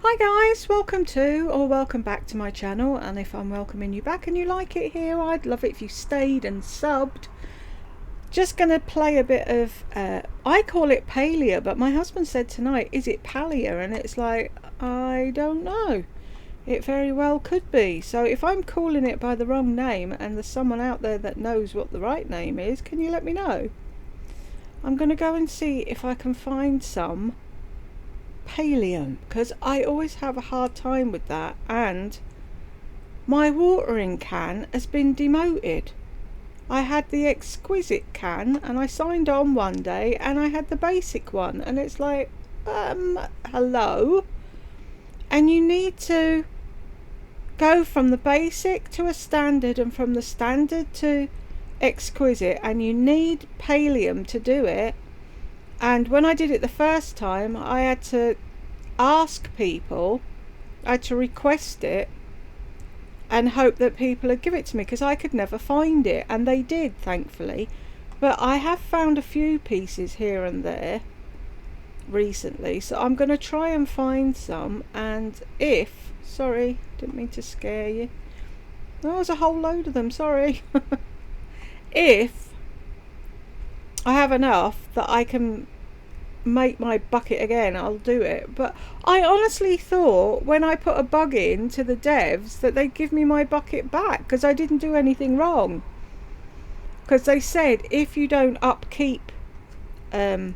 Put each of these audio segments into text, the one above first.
Hi guys, welcome back to my channel, and if I'm welcoming you back and you like it here, I'd love it if you stayed and subbed. Just gonna play a bit of, I call it Palia, but my husband said tonight, is it Palia? And it's like, I don't know. It very well could be. So if I'm calling it by the wrong name and there's someone out there that knows what the right name is, can you let me know? I'm gonna go and see if I can find some Palium, because I always have a hard time with that, and my watering can has been demoted. I had the exquisite can and I signed on one day and I had the basic one, and it's like, hello? And you need to go from the basic to a standard and from the standard to exquisite, and you need Palium to do it. And when I did it the first time, I had to ask people, I had to request it and hope that people would give it to me, because I could never find it, and they did, thankfully. But I have found a few pieces here and there recently, so I'm going to try and find some. And if, sorry, didn't mean to scare you, there was a whole load of them, sorry. If I have enough that I can make my bucket again, I'll do it. But I honestly thought when I put a bug in to the devs that they'd give me my bucket back, because I didn't do anything wrong. Because they said if you don't upkeep your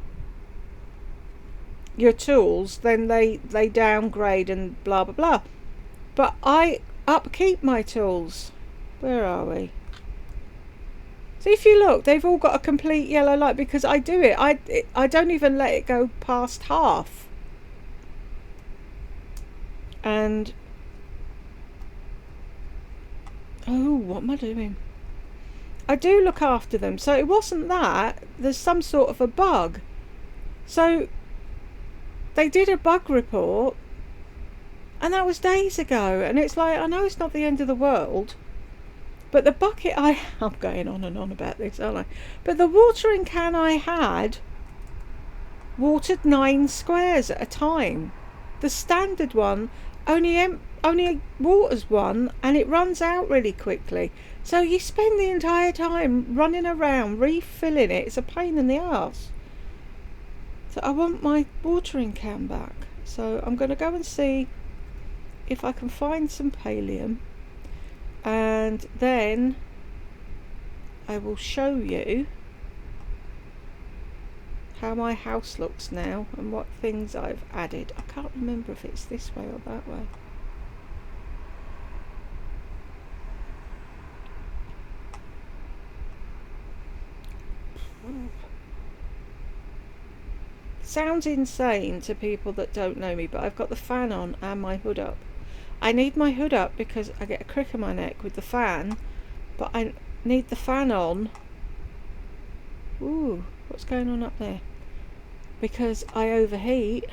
tools, then they downgrade and blah blah blah. But I upkeep my tools. Where are we? So if you look, they've all got a complete yellow light because I do it. I don't even let it go past half. And oh, what am I doing? I do look after them. So it wasn't that. There's some sort of a bug. So they did a bug report, and that was days ago. And it's like, I know it's not the end of the world, but the bucket I'm going on and on about this, aren't I? But the watering can I had watered 9 squares at a time. The standard one only waters one, and it runs out really quickly. So you spend the entire time running around refilling it. It's a pain in the arse. So I want my watering can back. So I'm going to go and see if I can find some Palium. And then I will show you how my house looks now and what things I've added. I can't remember if it's this way or that way. Sounds insane to people that don't know me, but I've got the fan on and my hood up. I need my hood up because I get a crick in my neck with the fan, but I need the fan on. Ooh, what's going on up there? Because I overheat.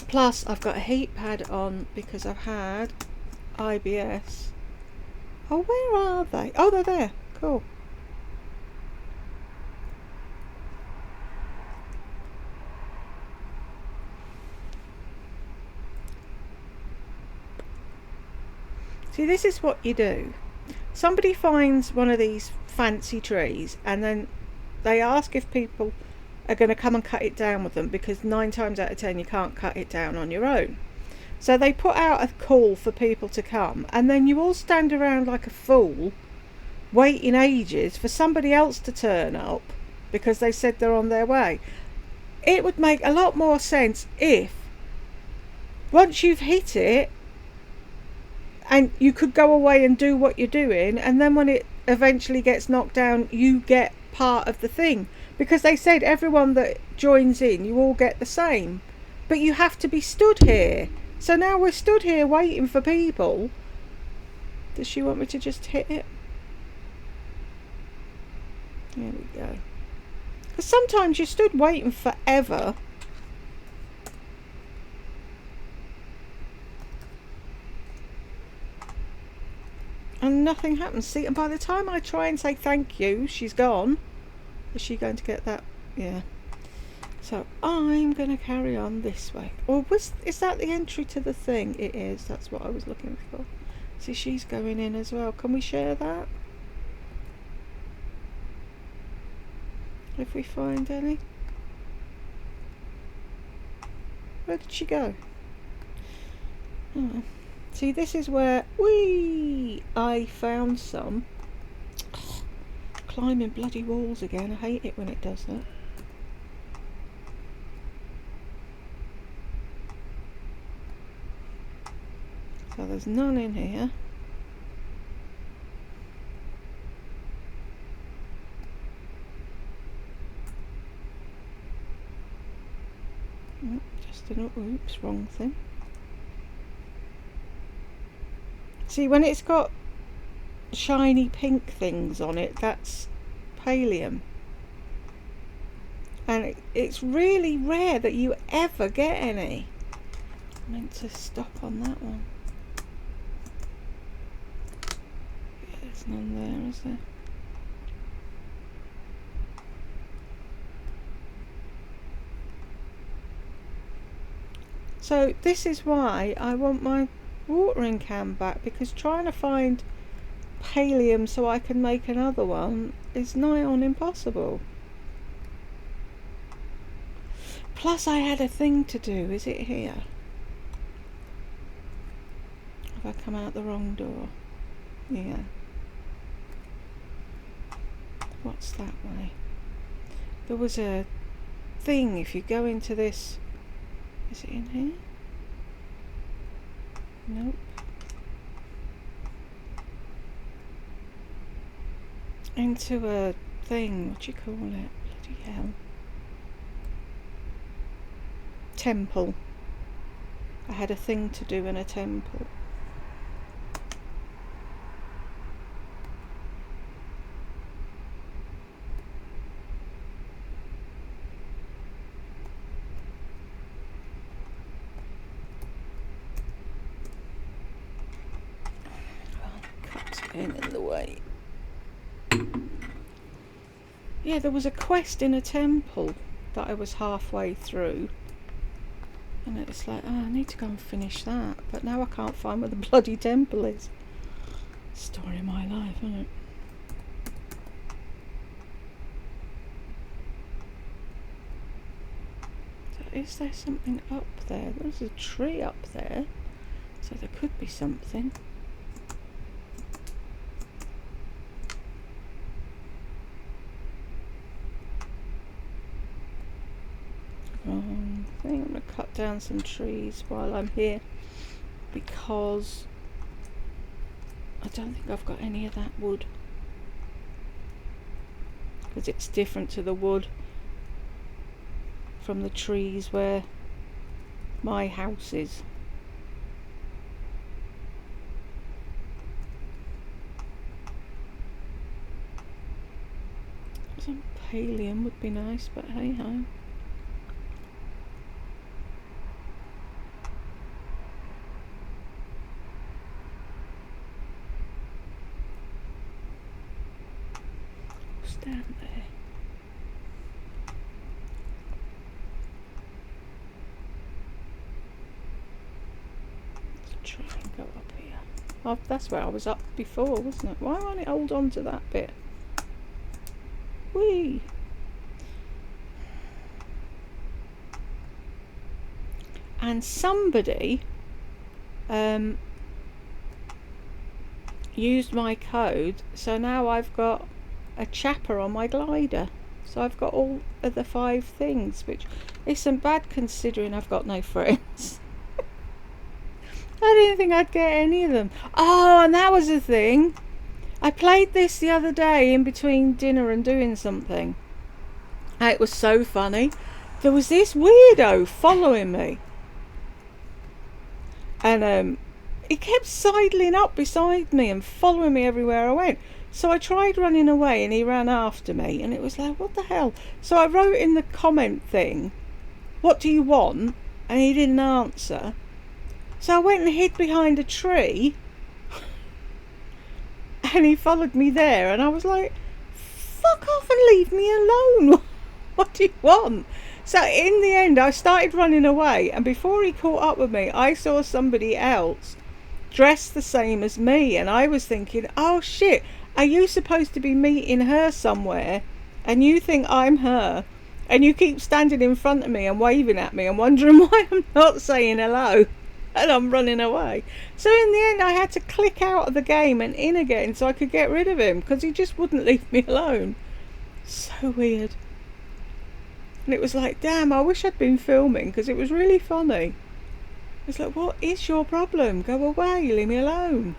Plus I've got a heat pad on because I've had IBS. Oh, where are they? Oh, they're there. Cool. See, this is what you do. Somebody finds one of these fancy trees, and then they ask if people are going to come and cut it down with them, because 9 times out of 10 you can't cut it down on your own. So they put out a call for people to come, and then you all stand around like a fool waiting ages for somebody else to turn up because they said they're on their way. It would make a lot more sense if once you've hit it, and you could go away and do what you're doing, and then when it eventually gets knocked down, you get part of the thing. Because they said everyone that joins in, you all get the same. But you have to be stood here. So now we're stood here waiting for people. Does she want me to just hit it? There we go. Because sometimes you're stood waiting forever. And nothing happens. See, and by the time I try and say thank you, she's gone. Is she going to get that Yeah. So I'm going to carry on this way. Or is that the entry to the thing? It is. That's what I was looking for. See, she's going in as well. Can we share that? If we find any. Where did she go? Oh. See, this is where I found some. Oh, climbing bloody walls again. I hate it when it does that. So there's none in here. Just an oops, wrong thing. See, when it's got shiny pink things on it, that's Palium. And it's really rare that you ever get any. I meant to stop on that one. There's none there, is there? So this is why I want my watering can back, because trying to find Palium so I can make another one is nigh on impossible. Plus I had a thing to do. Is it here? Have I come out the wrong door? Yeah. What's that way? There was a thing, if you go into this. Is it in here? Nope. Into a thing, what do you call it? Bloody hell. Temple. I had a thing to do in a temple. In the way. Yeah, there was a quest in a temple that I was halfway through, and it's like, oh, I need to go and finish that, but now I can't find where the bloody temple is. Story of my life, isn't it? So is there something up there? There's a tree up there, so there could be something. I think I'm going to cut down some trees while I'm here, because I don't think I've got any of that wood, because it's different to the wood from the trees where my house is. Some Palium would be nice, but hey ho. Down there. Let's try and go up here. Oh, that's where I was up before, wasn't it? Why won't it hold on to that bit? Whee! And somebody used my code, so now I've got a chapper on my glider, so I've got all of the 5 things, which isn't bad considering I've got no friends. I didn't think I'd get any of them. Oh, and that was the thing, I played this the other day in between dinner and doing something. It was so funny. There was this weirdo following me, and he kept sidling up beside me and following me everywhere I went. So I tried running away and he ran after me, and it was like, what the hell? So I wrote in the comment thing, what do you want? And he didn't answer. So I went and hid behind a tree and he followed me there, and I was like, fuck off and leave me alone. what do you want? So in the end, I started running away, and before he caught up with me, I saw somebody else dressed the same as me, and I was thinking, oh shit, are you supposed to be meeting her somewhere, and you think I'm her, and you keep standing in front of me and waving at me and wondering why I'm not saying hello, and I'm running away. So in the end, I had to click out of the game and in again so I could get rid of him, because he just wouldn't leave me alone. So weird. And it was like, damn, I wish I'd been filming, because it was really funny. It's like, what is your problem? Go away, leave me alone.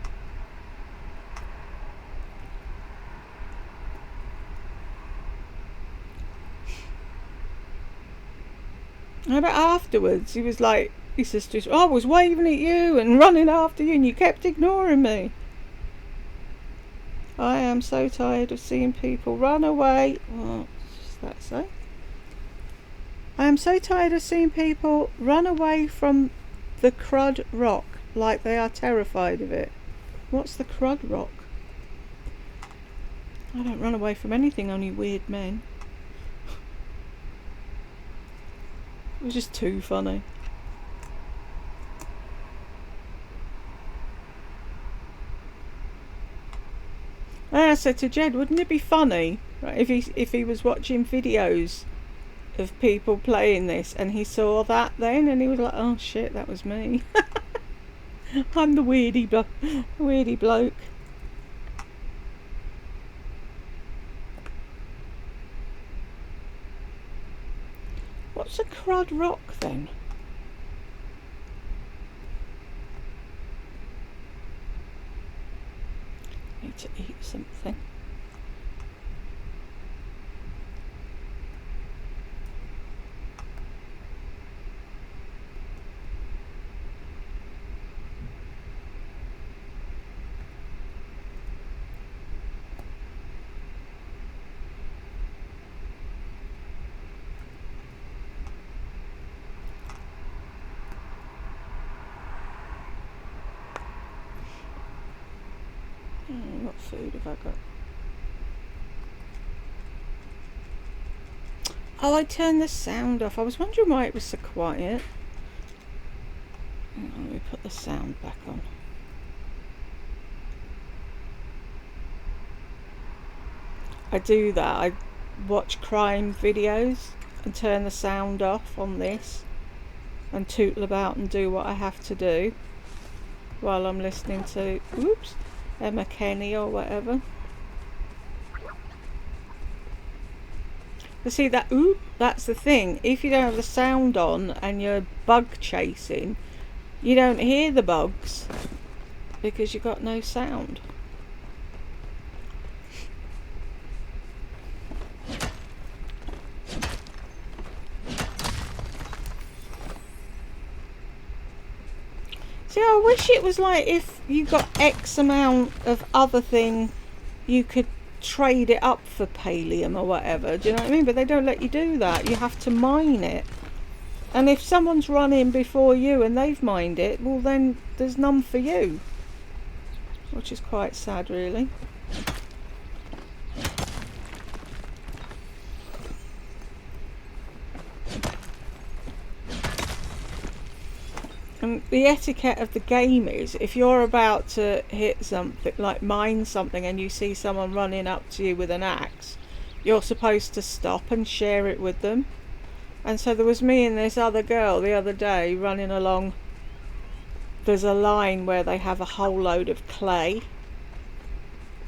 And but afterwards, he was like, his sister, I was waving at you and running after you, and you kept ignoring me. I am so tired of seeing people run away. What does that say? I am so tired of seeing people run away from the crud rock like they are terrified of it. What's the crud rock? I don't run away from anything, only weird men. It was just too funny. And I said to Jed, wouldn't it be funny, right, if he was watching videos of people playing this and he saw that then, and he was like, oh shit, that was me. I'm the weirdy bloke. What's a crud rock then? Need to eat something. What food have I got? Oh, I turned the sound off. I was wondering why it was so quiet. Let me put the sound back on. I do that. I watch crime videos and turn the sound off on this and tootle about and do what I have to do while I'm listening to Emma Kenny or whatever. You see that that's the thing. If you don't have the sound on and you're bug chasing, you don't hear the bugs because you've got no sound. See, I wish it was like if you got X amount of other thing, you could trade it up for Palium or whatever. Do you know what I mean? But they don't let you do that. You have to mine it. And if someone's run in before you and they've mined it, well then there's none for you. Which is quite sad, really. And the etiquette of the game is, if you're about to hit something, like mine something, and you see someone running up to you with an axe, you're supposed to stop and share it with them. And so there was me and this other girl the other day running along. There's a line where they have a whole load of clay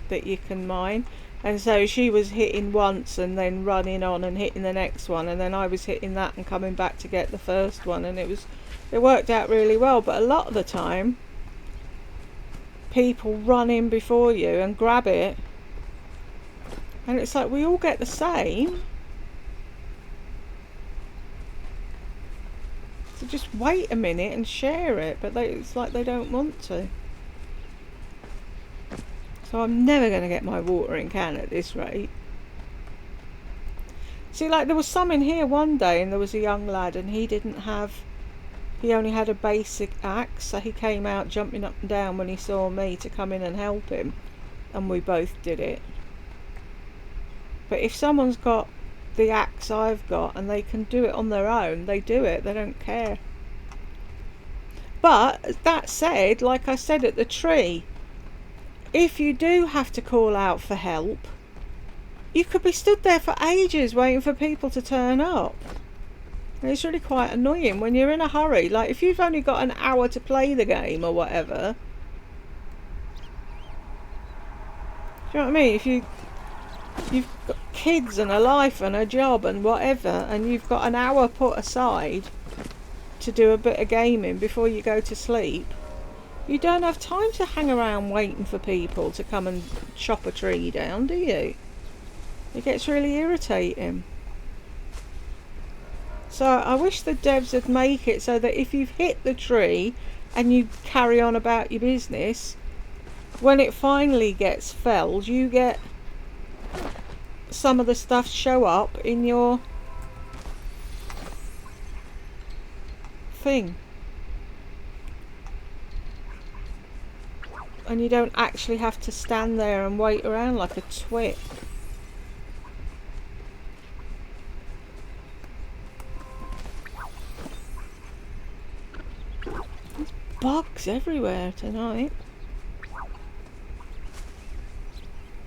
that you can mine. And so she was hitting once and then running on and hitting the next one, and then I was hitting that and coming back to get the first one, and it worked out really well. But a lot of the time people run in before you and grab it, and it's like we all get the same, so just wait a minute and share it. But it's like they don't want to. So I'm never going to get my watering can at this rate. See, like there was some in here one day, and there was a young lad, and he only had a basic axe, so he came out jumping up and down when he saw me to come in and help him, and we both did it. But if someone's got the axe I've got and they can do it on their own, they do it. They don't care. But that said, like I said at the tree, if you do have to call out for help, you could be stood there for ages waiting for people to turn up. And it's really quite annoying when you're in a hurry. Like if you've only got an hour to play the game or whatever. Do you know what I mean? If you've got kids and a life and a job and whatever, and you've got an hour put aside to do a bit of gaming before you go to sleep, you don't have time to hang around waiting for people to come and chop a tree down, do you? It gets really irritating. So I wish the devs would make it so that if you've hit the tree and you carry on about your business, when it finally gets felled, you get some of the stuff show up in your thing. And you don't actually have to stand there and wait around like a twit. There's bugs everywhere tonight.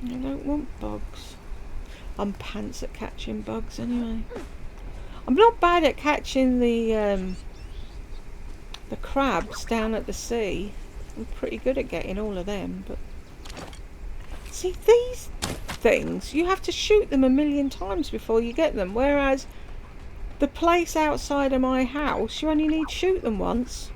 I don't want bugs. I'm pants at catching bugs anyway. I'm not bad at catching the crabs down at the sea. I'm pretty good at getting all of them, but see, these things, you have to shoot them a million times before you get them, whereas the place outside of my house, you only need to shoot them once.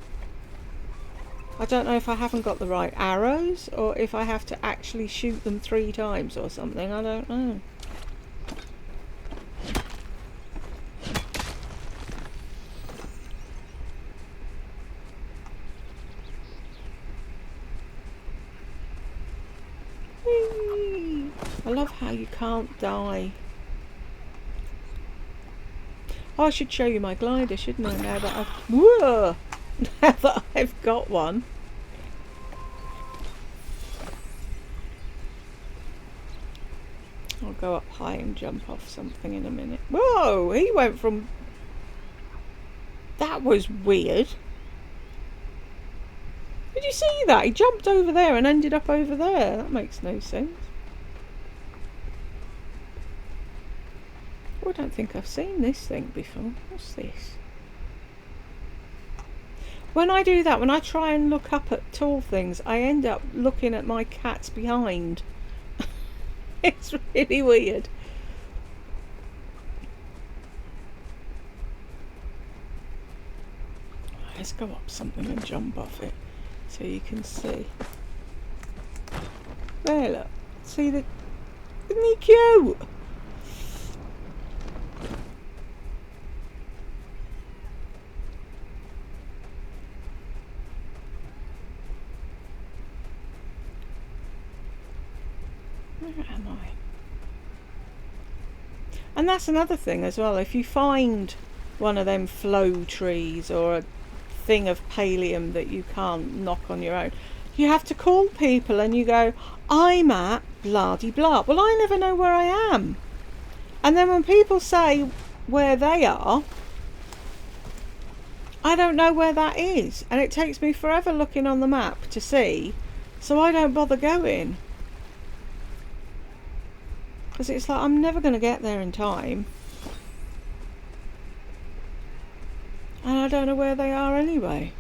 I don't know if I haven't got the right arrows or if I have to actually shoot them 3 times or something. I don't know. Whee! I love how you can't die. Oh, I should show you my glider, shouldn't I, now that I've... Whoa! Now that I've got one. I'll go up high and jump off something in a minute. Whoa! He went from... That was weird. Did you see that? He jumped over there and ended up over there. That makes no sense. Oh, I don't think I've seen this thing before. What's this? When I do that, when I try and look up at tall things, I end up looking at my cat's behind. It's really weird. Let's go up something and jump off it so you can see. There, look. See the... Isn't he cute? Where am I? And that's another thing as well. If you find one of them flow trees or a thing of pallium that you can't knock on your own, you have to call people and you go, I'm at blah-de-blah. Well, I never know where I am. And then when people say where they are, I don't know where that is. And it takes me forever looking on the map to see, so I don't bother going. Because it's like, I'm never going to get there in time. And I don't know where they are anyway.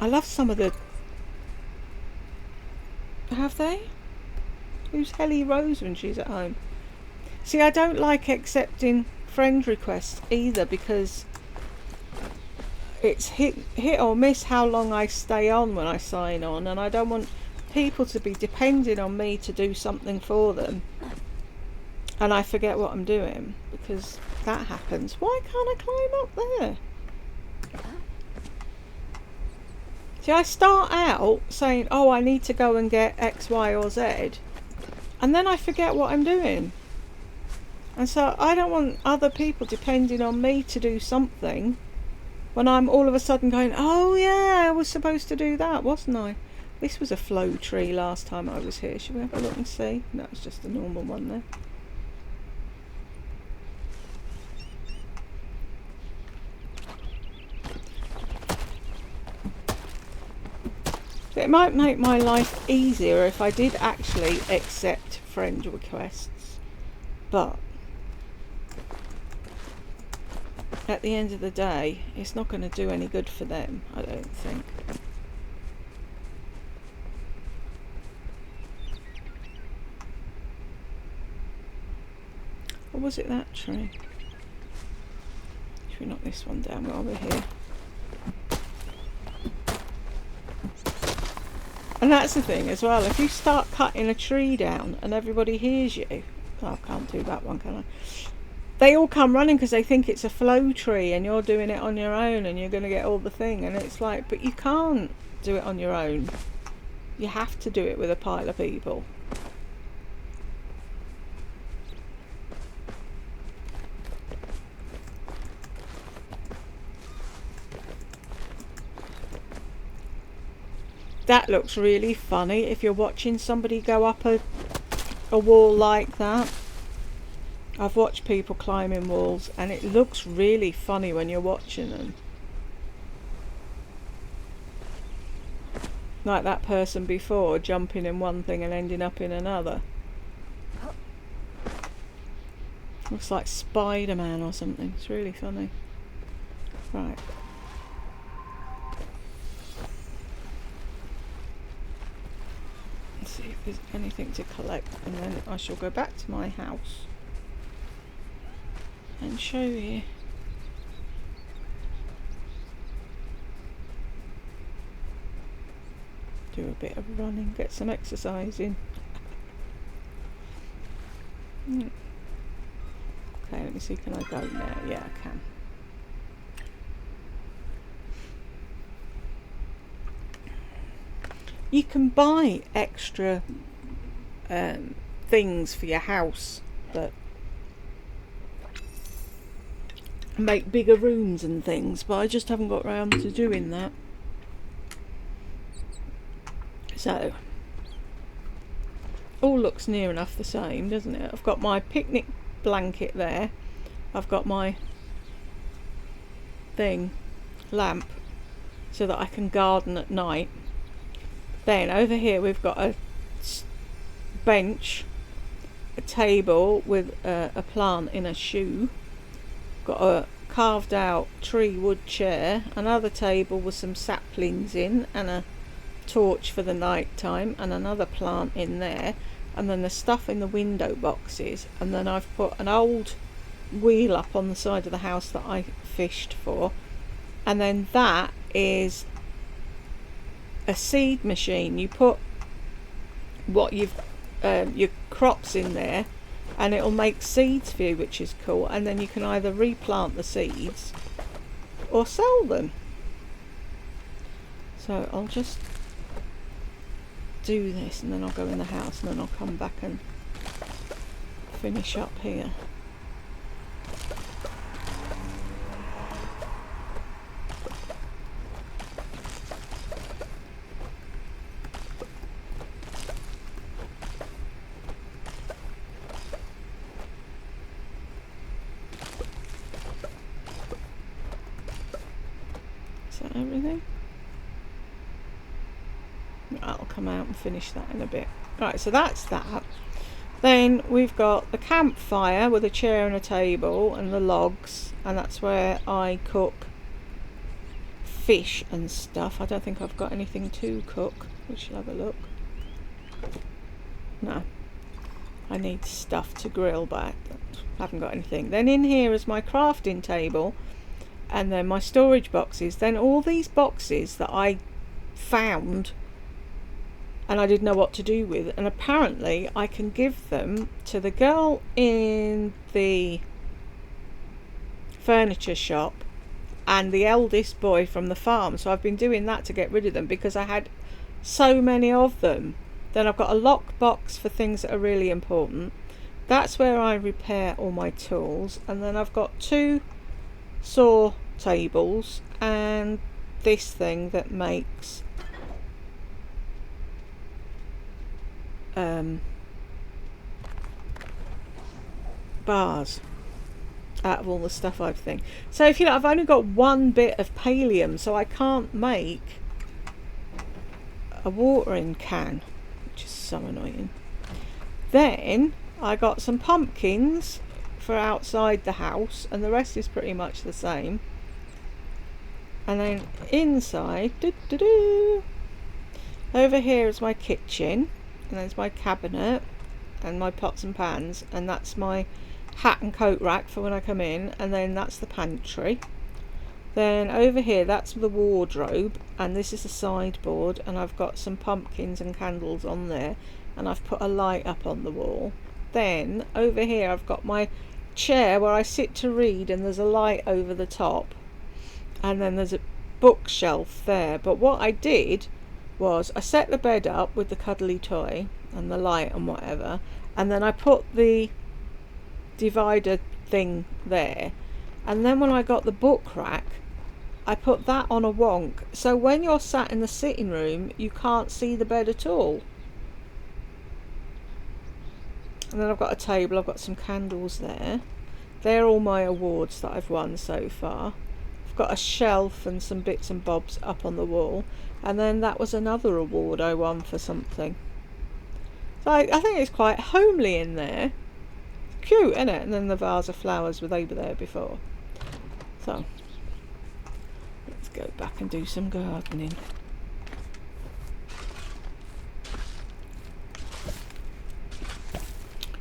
I love some of the... Have they? Who's Helly Rose when she's at home? See, I don't like accepting friend requests either, because it's hit or miss how long I stay on when I sign on, and I don't want people to be depending on me to do something for them and I forget what I'm doing, because that happens. Why can't I climb up there? See, I start out saying, oh, I need to go and get X, Y or Z, and then I forget what I'm doing. And so I don't want other people depending on me to do something when I'm all of a sudden going, oh yeah, I was supposed to do that, wasn't I? This was a flow tree last time I was here. Should we have a look and see? No, it's just a normal one there. It might make my life easier if I did actually accept friend requests, but at the end of the day, it's not going to do any good for them, I don't think. Or was it that tree? Should we knock this one down while we're here? And that's the thing as well, if you start cutting a tree down and everybody hears you, oh, I can't do that one, can I? They all come running because they think it's a flow tree and you're doing it on your own and you're going to get all the thing, and it's like, but you can't do it on your own. You have to do it with a pile of people. That looks really funny if you're watching somebody go up a wall like that. I've watched people climbing walls and it looks really funny when you're watching them. Like that person before, jumping in one thing and ending up in another. Looks like Spider-Man or something. It's really funny. Right. See if there's anything to collect, and then I shall go back to my house and show you. Do a bit of running, get some exercise in. Okay, let me see, can I go now? Yeah, I can. You can buy extra things for your house that make bigger rooms and things, but I just haven't got around to doing that. So, all looks near enough the same, doesn't it? I've got my picnic blanket there. I've got my lamp, so that I can garden at night. Then over here we've got a bench, a table with a plant in a shoe, got a carved out tree wood chair, another table with some saplings in and a torch for the night time, and another plant in there, and then the stuff in the window boxes, and then I've put an old wheel up on the side of the house that I fished for, and then that is a seed machine. You put what you've your crops in there and it'll make seeds for you, which is cool, and then you can either replant the seeds or sell them. So I'll just do this and then I'll go in the house and then I'll come back and finish up here. Everything. I'll come out and finish that in a bit. Right, so that's that. Then we've got the campfire with a chair and a table and the logs, and that's where I cook fish and stuff. I don't think I've got anything to cook. We shall have a look. No, I need stuff to grill, but I haven't got anything. Then in here is my crafting table, and then my storage boxes. Then all these boxes that I found and I didn't know what to do with, and apparently I can give them to the girl in the furniture shop and the eldest boy from the farm. So I've been doing that to get rid of them because I had so many of them. Then I've got a lock box for things that are really important. That's where I repair all my tools. And then I've got 2 saw tables and this thing that makes bars out of all the stuff I've think. So if you know, I've only got one bit of pallium, so I can't make a watering can, which is so annoying. Then I got some pumpkins for outside the house, and the rest is pretty much the same. And then inside, over here is my kitchen, and there's my cabinet and my pots and pans, and that's my hat and coat rack for when I come in, and then that's the pantry. Then over here, that's the wardrobe, and this is the sideboard, and I've got some pumpkins and candles on there, and I've put a light up on the wall. Then over here I've got my chair where I sit to read, and there's a light over the top, and then there's a bookshelf there. But what I did was I set the bed up with the cuddly toy and the light and whatever, and then I put the divider thing there, and then when I got the book rack, I put that on a wonk, so when you're sat in the sitting room you can't see the bed at all. And then I've got a table, I've got some candles there. They're all my awards that I've won so far. I've got a shelf and some bits and bobs up on the wall, and then that was another award I won for something. So I think it's quite homely in there. Cute, isn't it? And then the vase of flowers, they were there before. So let's go back and do some gardening.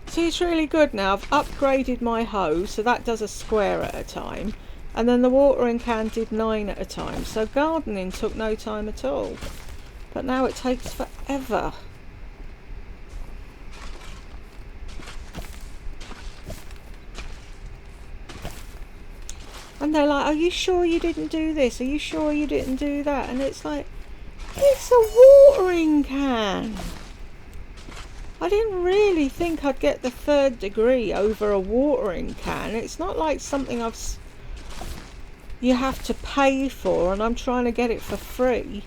See, it's really good now. I've upgraded my hose, so that does a square at a time, and then the watering can did 9 at a time, so gardening took no time at all. But now it takes forever. And they're like, are you sure you didn't do this? Are you sure you didn't do that? And it's like, it's a watering can. I didn't really think I'd get the 3rd degree over a watering can. It's not like something you have to pay for, and I'm trying to get it for free.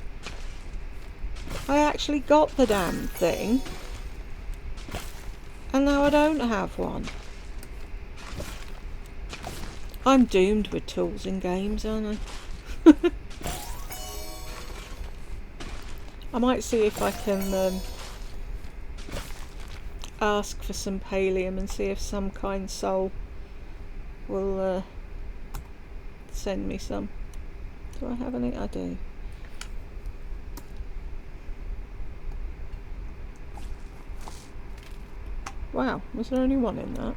I actually got the damn thing, and now I don't have one. I'm doomed with tools in games, aren't I? I might see if I can ask for some pallium and see if some kind soul will send me some. Do I have any? I do. Wow, was there only one in that?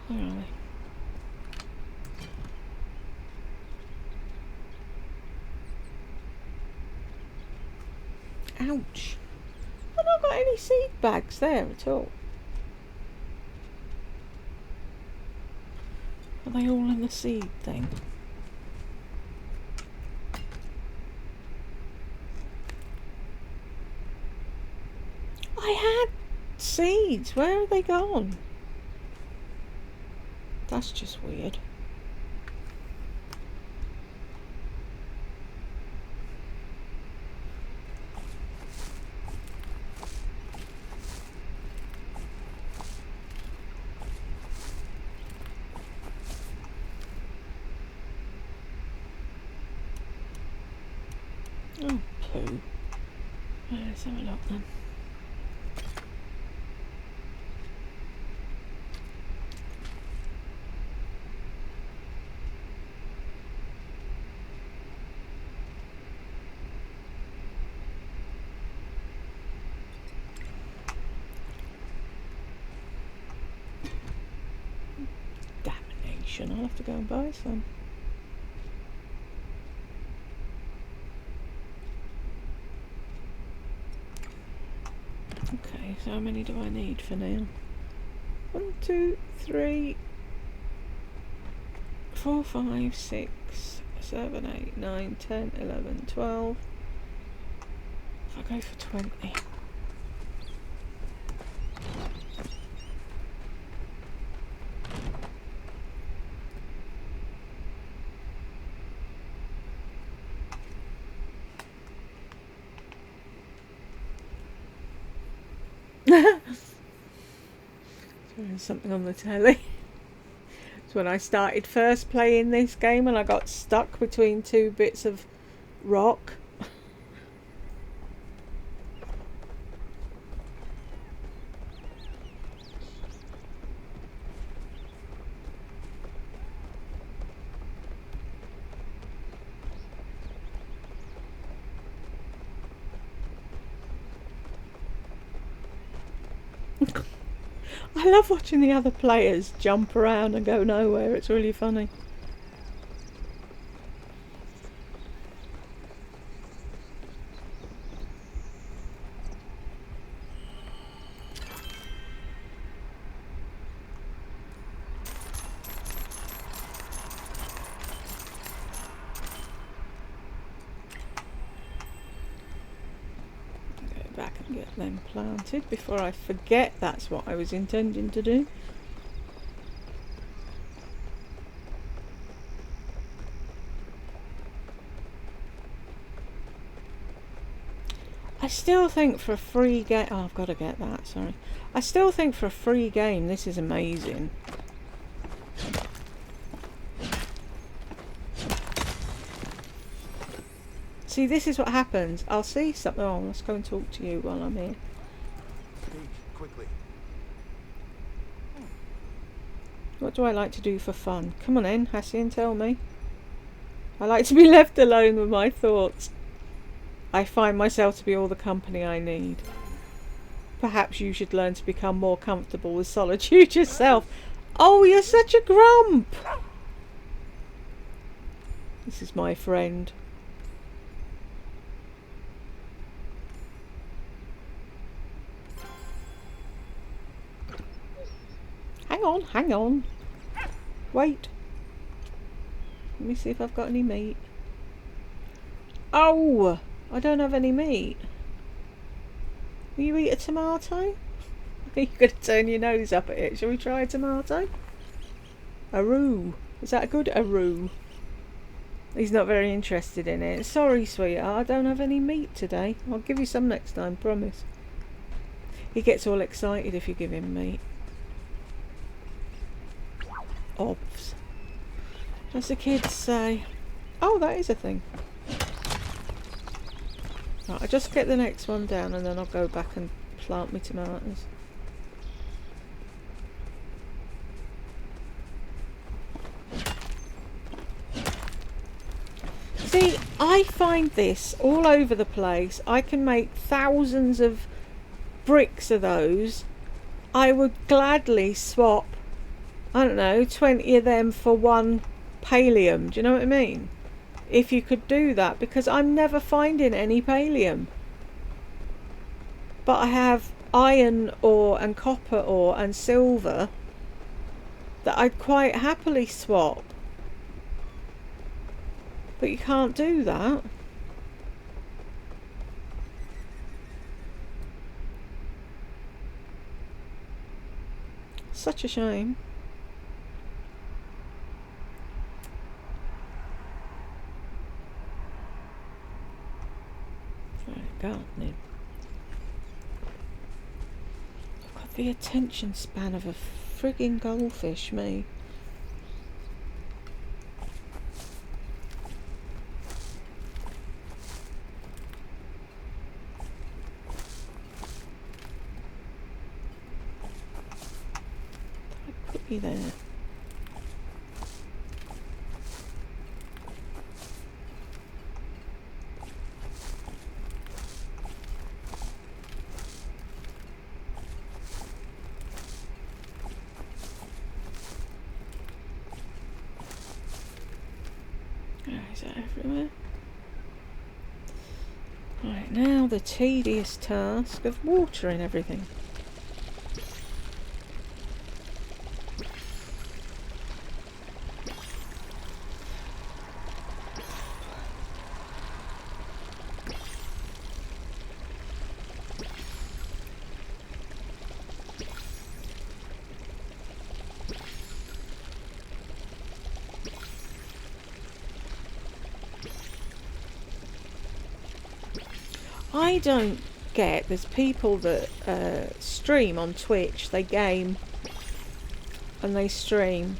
Where are they? Ouch. I've not got any seed bags there at all. Are they all in the seed thing? I had seeds. Where are they gone? That's just weird. Oh, poo. Let's have a look then. Damnation, I'll have to go and buy some. Okay, so how many do I need for now? 1, 2, 3, 4, 5, 6, 7, 8, 9, 10, 11, 12. If I go for 20. There's something on the telly. It's when I started first playing this game and I got stuck between two bits of rock. I love watching the other players jump around and go nowhere. It's really funny. Go back and get them planted before I forget that's what I was intending to do. I still think for a free game... Oh, I've got to get that, sorry. I still think for a free game, this is amazing. See, this is what happens. I'll see something... Oh, let's go and talk to you while I'm here. Quickly. What do I like to do for fun? Come on in, Hassian, tell me. I like to be left alone with my thoughts. I find myself to be all the company I need. Perhaps you should learn to become more comfortable with solitude yourself. Oh, you're such a grump! This is my friend. Hang on, hang on. Wait. Let me see if I've got any meat. Oh! I don't have any meat. Will you eat a tomato? You're going to turn your nose up at it. Shall we try a tomato? A roux. Is that a good a roux? He's not very interested in it. Sorry, sweetheart. I don't have any meat today. I'll give you some next time, promise. He gets all excited if you give him meat. Obs. As the kids say. Oh, that is a thing. Right, I'll just get the next one down and then I'll go back and plant my tomatoes. See, I find this all over the place. I can make thousands of bricks of those. I would gladly swap, I don't know, 20 of them for one pallium. Do you know what I mean? If you could do that, because I'm never finding any pallium. But I have iron ore and copper ore and silver that I'd quite happily swap. But you can't do that. Such a shame. Gardening. I've got the attention span of a frigging goldfish, me. I put you there. Is that everywhere? Right, now the tedious task of watering everything. I don't get there's people that stream on Twitch. They game and they stream.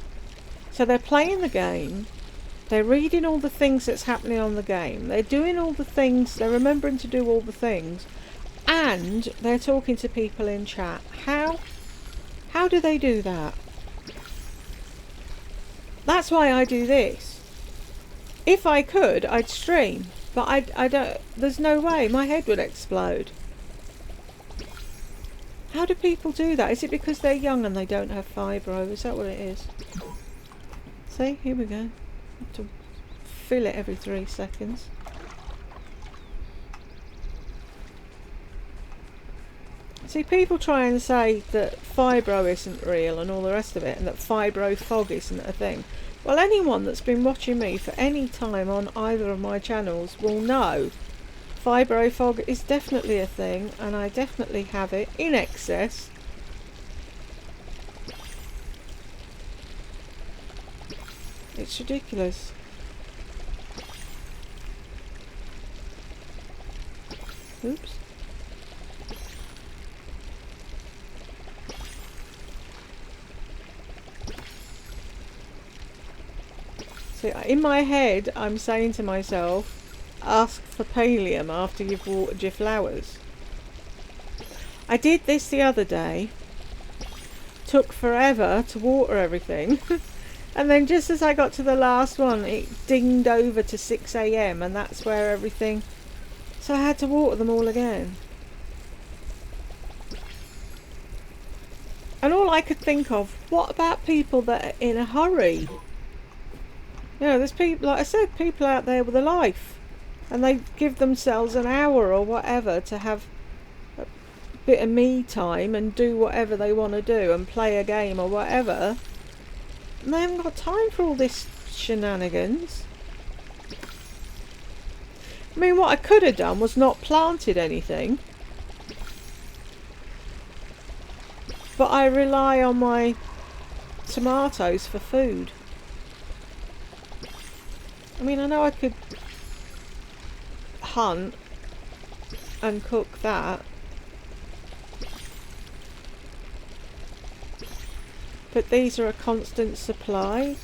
So they're playing the game. They're reading all the things that's happening on the game. They're doing all the things. They're remembering to do all the things. And they're talking to people in chat. How do they do that? That's why I do this. If I could, I'd stream. But I don't. There's no way. My head would explode. How do people do that? Is it because they're young and they don't have fibro? Is that what it is? See, here we go. Have to fill it every 3 seconds. See, people try and say that fibro isn't real and all the rest of it, and that fibro fog isn't a thing. Well, anyone that's been watching me for any time on either of my channels will know fibro fog is definitely a thing, and I definitely have it in excess. It's ridiculous. Oops. So in my head, I'm saying to myself, ask for pallium after you've watered your flowers. I did this the other day. Took forever to water everything. And then just as I got to the last one, it dinged over to 6 AM, and that's where everything... So I had to water them all again. And all I could think of, what about people that are in a hurry? You know, there's people, like I said, people out there with a life, and they give themselves an hour or whatever to have a bit of me time and do whatever they want to do and play a game or whatever. And they haven't got time for all this shenanigans. I mean, what I could have done was not planted anything. But I rely on my tomatoes for food. I mean, I know I could hunt and cook that. But these are a constant supply.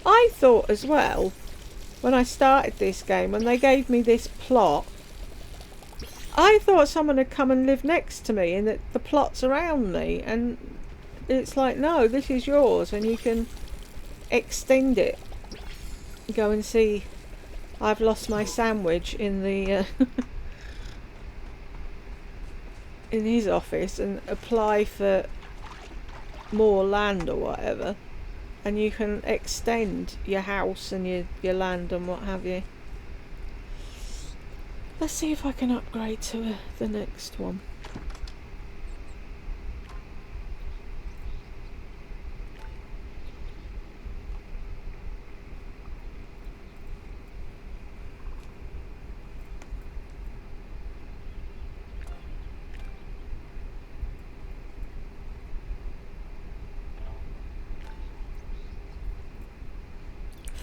I thought as well, when I started this game, when they gave me this plot, I thought someone had come and lived next to me and that the plot's around me, and it's like, no, this is yours and you can extend it. Go and see, I've lost my sandwich in the in his office, and apply for more land or whatever. And you can extend your house and your land and what have you. Let's see if I can upgrade to the next one.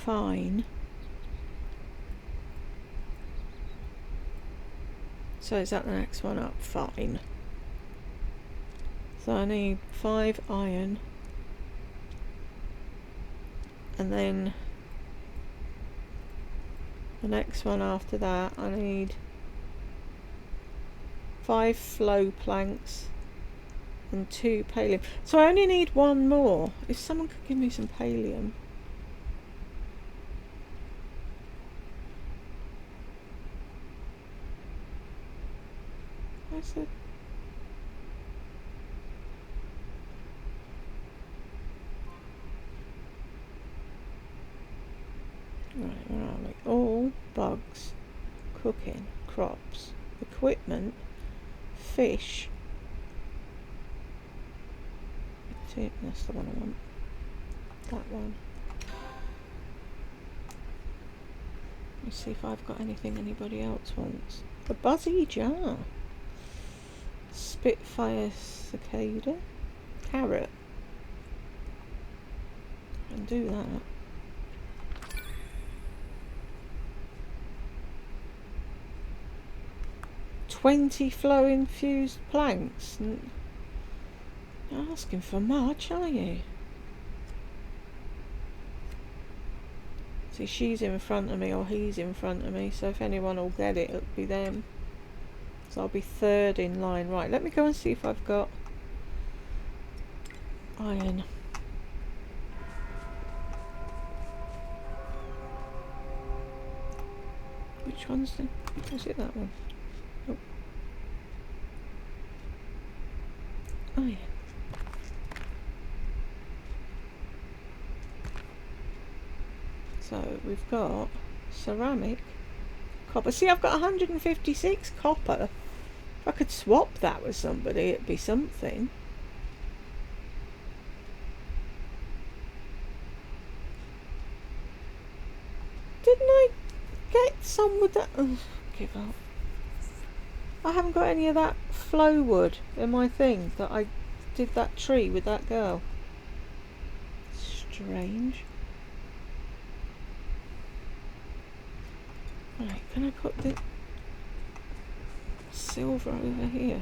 Fine. So is that the next one up? Fine. So I need 5 iron. And then the next one after that I need 5 flow planks and 2 pallium. So I only need 1 more. If someone could give me some pallium. Where's the... Right, where are we? All, bugs, cooking, crops, equipment, fish. That's the one I want. That one. Let's see if I've got anything anybody else wants. A buzzy jar. Spitfire cicada. Carrot. And do that. 20 flow infused planks. You're asking for much, are you? See, she's in front of me or he's in front of me, so if anyone will get it, it'll be them. So I'll be third in line. Right, let me go and see if I've got iron. Which one's the... is it that one? Oh. Iron. So we've got ceramic, copper. See, I've got 156 copper. If I could swap that with somebody, it'd be something. Didn't I get some with that? Oh, give up. I haven't got any of that flow wood in my thing that I did that tree with that girl. Strange. Right, can I put the silver over here?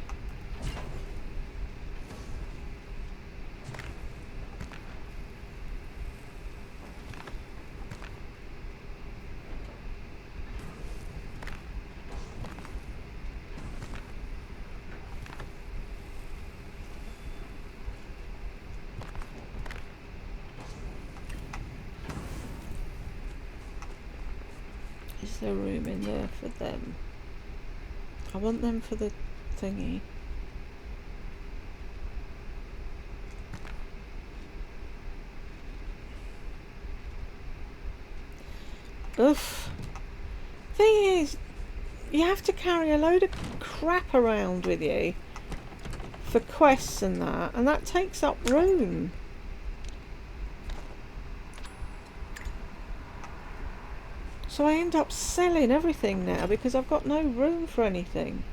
Is there room in there for them? I want them for the thingy. Oof. Thing is, you have to carry a load of crap around with you for quests and that takes up room. So I end up selling everything now because I've got no room for anything.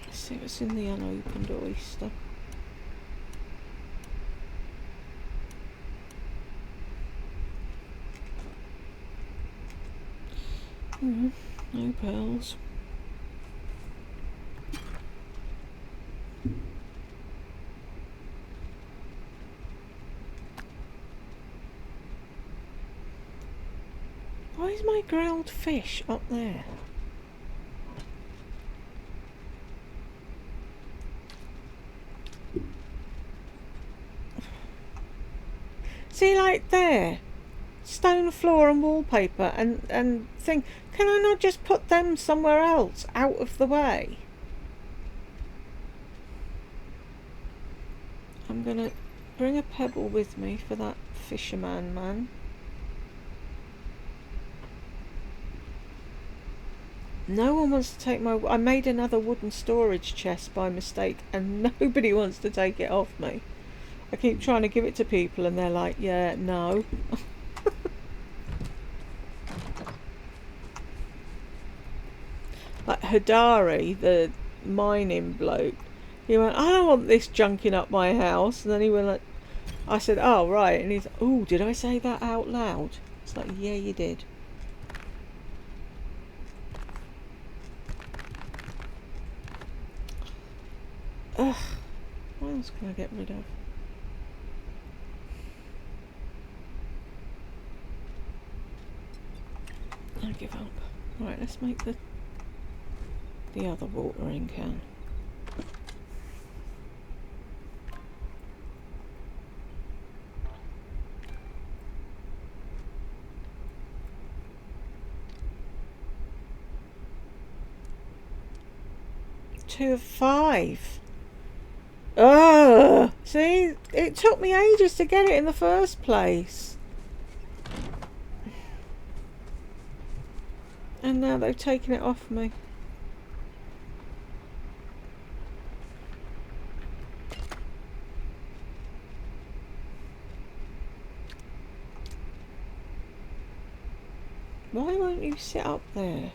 Let's see what's in the unopened oyster. No pearls. Why is my grilled fish up there? See, like there, stone floor and wallpaper and thing. Can I not just put them somewhere else, out of the way? I'm gonna bring a pebble with me for that fisherman man. No one wants to take my... I made another wooden storage chest by mistake and nobody wants to take it off me. I keep trying to give it to people and they're like, yeah, no. Like Hadari, the mining bloke, he went, I don't want this junking up my house. And then he went like, I said, oh right. And he's, oh, did I say that out loud? It's like, yeah, you did. Ugh, what else can I get rid of? I give up. Right, let's make the other watering can. Two of 5. Ugh! See, it took me ages to get it in the first place. And now they've taken it off me. Why won't you sit up there?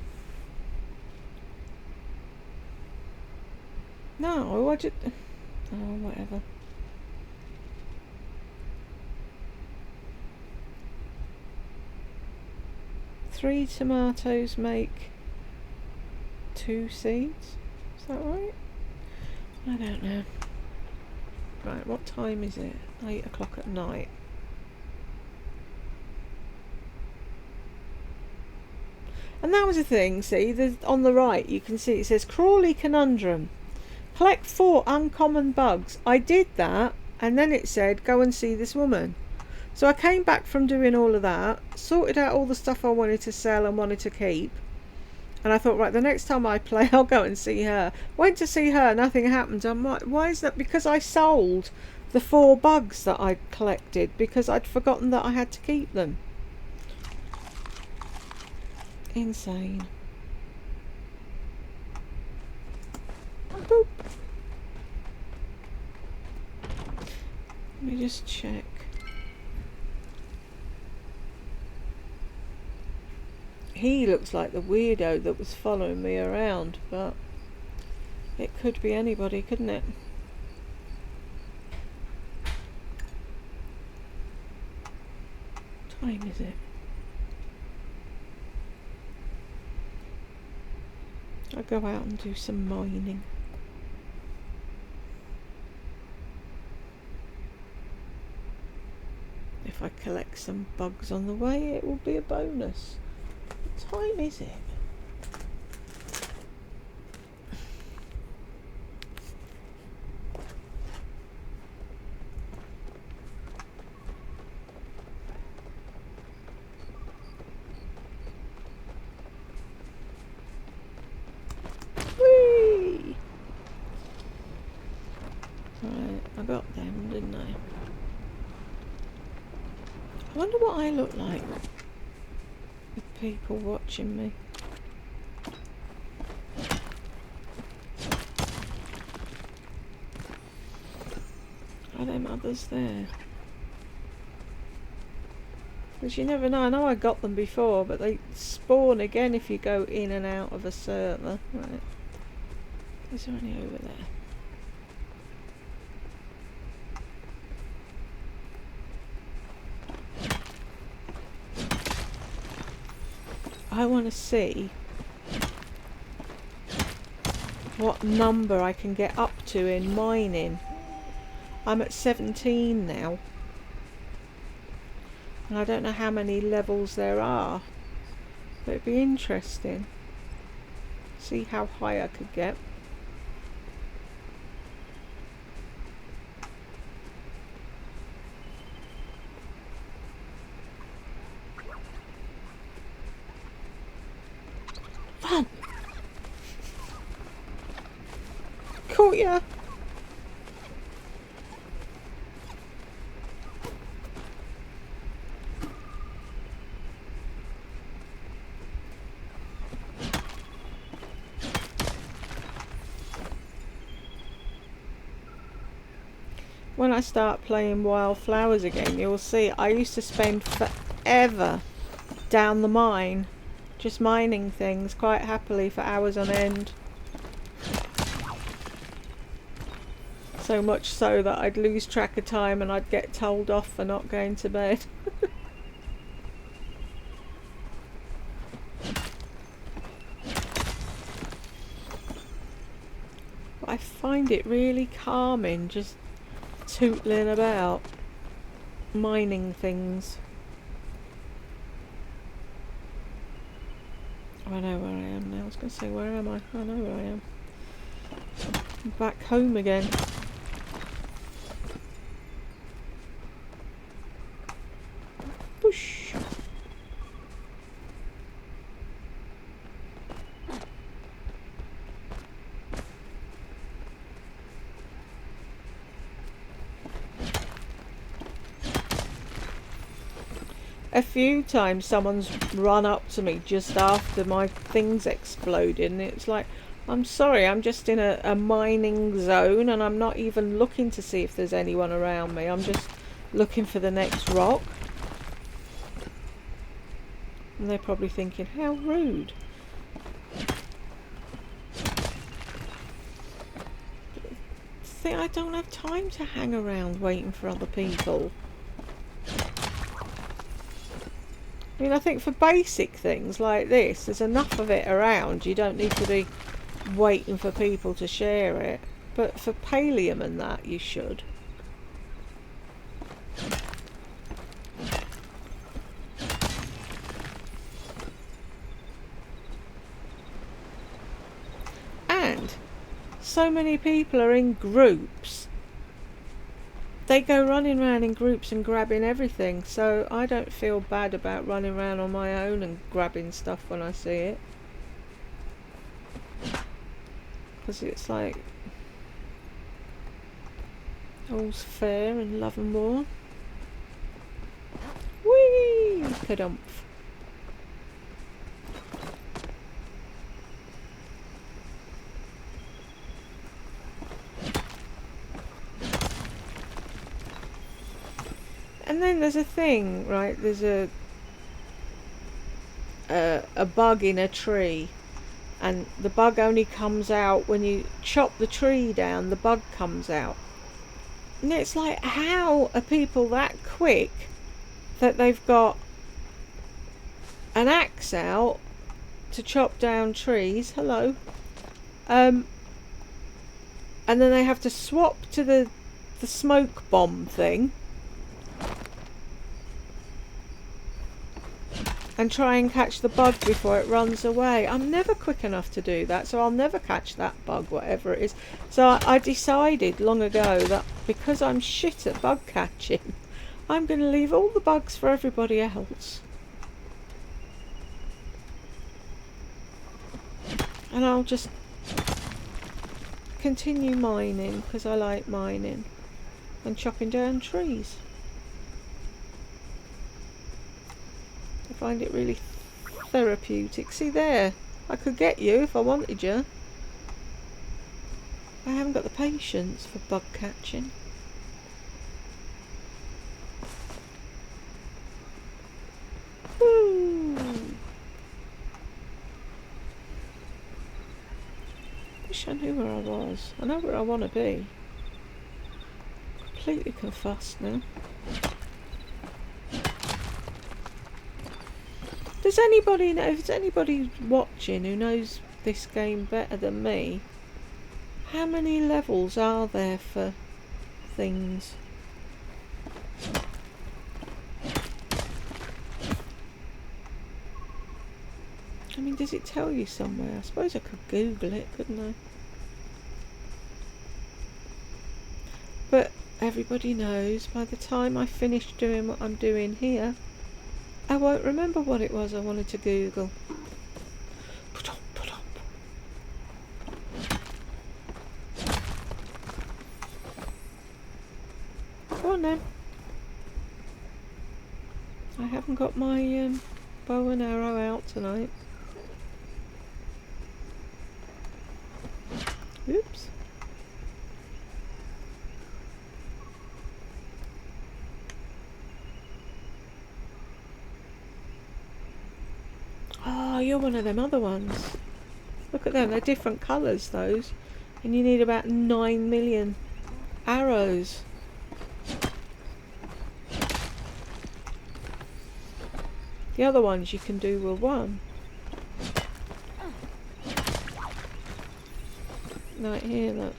No, I just... Oh, whatever. Three tomatoes make 2 seeds? Is that right? I don't know. Right, what time is it? 8 o'clock at night. And that was the thing, see, on the right you can see it says Crawley Conundrum. Collect 4 uncommon bugs. I did that, and then it said go and see this woman. So I came back from doing all of that, sorted out all the stuff I wanted to sell and wanted to keep, and I thought, right, the next time I play I'll go and see her. Went to see her, nothing happened. I'm like, why is that? Because I sold the 4 bugs that I'd collected because I'd forgotten that I had to keep them. Insane. Boop. Let me just check. He looks like the weirdo that was following me around, but it could be anybody, couldn't it? What time is it? I'll go out and do some mining. If I collect some bugs on the way, it will be a bonus. What time is it? Whee! Right, I got them, didn't I? I wonder what I look like with people watching me. Are them others there? Because you never know. I know I got them before, but they spawn again if you go in and out of a server. Right. Is there any over there? I want to see what number I can get up to in mining. I'm at 17 now, and I don't know how many levels there are, but it'd be interesting. See how high I could get. Run! Caught ya! When I start playing Wildflowers again, you'll see I used to spend forever down the mine, just mining things quite happily for hours on end. So much so that I'd lose track of time and I'd get told off for not going to bed. I find it really calming just tootling about mining things. Oh, I know where I am now. I was going to say, where am I? I know where I am. I'm back home again. Push. A few times someone's run up to me just after my things exploded, and it's like, I'm sorry, I'm just in a mining zone and I'm not even looking to see if there's anyone around me. I'm just looking for the next rock. And they're probably thinking, how rude. See, I don't have time to hang around waiting for other people. I mean, I think for basic things like this, there's enough of it around. You don't need to be waiting for people to share it. But for pallium and that, you should. And so many people are in groups. They go running around in groups and grabbing everything. So I don't feel bad about running around on my own and grabbing stuff when I see it. Because it's like all's fair in love and war. Whee! Kadumph. And then there's a thing, right? There's a bug in a tree, and the bug only comes out when you chop the tree down. The bug comes out, and it's like, how are people that quick that they've got an axe out to chop down trees? Hello. And then they have to swap to the smoke bomb thing and try and catch the bug before it runs away. I'm never quick enough to do that, so I'll never catch that bug, whatever it is. So I decided long ago that because I'm shit at bug catching, I'm going to leave all the bugs for everybody else. And I'll just continue mining, because I like mining and chopping down trees. I find it really therapeutic. See there, I could get you if I wanted you. I haven't got the patience for bug catching. Woo! Wish I knew where I was. I know where I want to be. Completely confussed now. Does anybody know, if there's anybody watching who knows this game better than me, how many levels are there for things? I mean, does it tell you somewhere? I suppose I could Google it, couldn't I? But everybody knows by the time I finish doing what I'm doing here, I won't remember what it was I wanted to Google. Go on then. I haven't got my bow and arrow out tonight. Oops. Oh, you're one of them other ones. Look at them, they're different colours, those. And you need about 9 million arrows. The other ones you can do with one. Right here, look.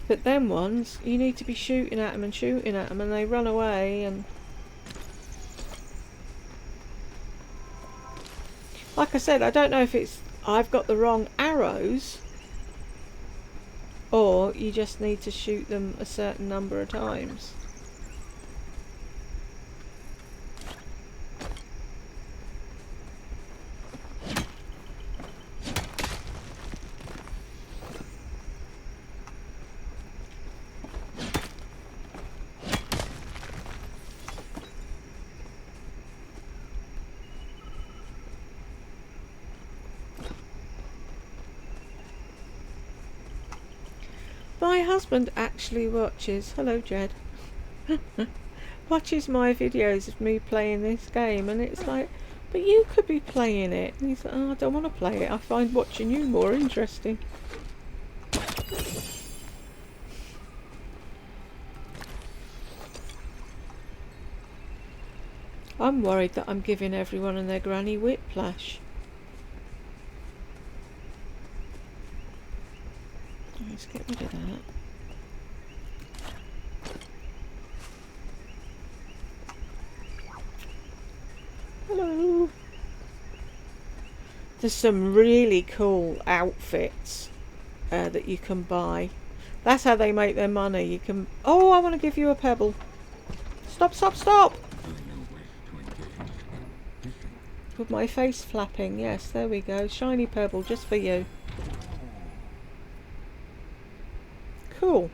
But them ones, you need to be shooting at them and shooting at them, and they run away. And like I said, I don't know if it's I've got the wrong arrows, or you just need to shoot them a certain number of times. My husband actually watches, hello Jed, watches my videos of me playing this game, and it's like, but you could be playing it. And he's like, oh, I don't want to play it. I find watching you more interesting. I'm worried that I'm giving everyone and their granny whiplash. Let's get rid of that. Hello. There's some really cool outfits that you can buy. That's how they make their money. You can... Oh, I want to give you a pebble. Stop, stop, stop! With my face flapping. Yes, there we go. Shiny pebble just for you. Cool.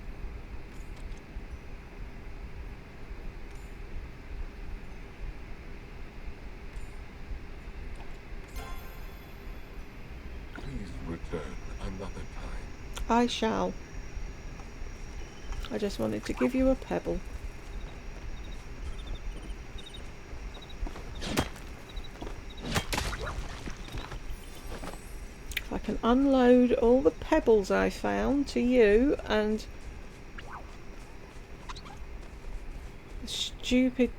Please return another time. I shall. I just wanted to give you a pebble. If I can unload all the pebbles I found to you and the stupid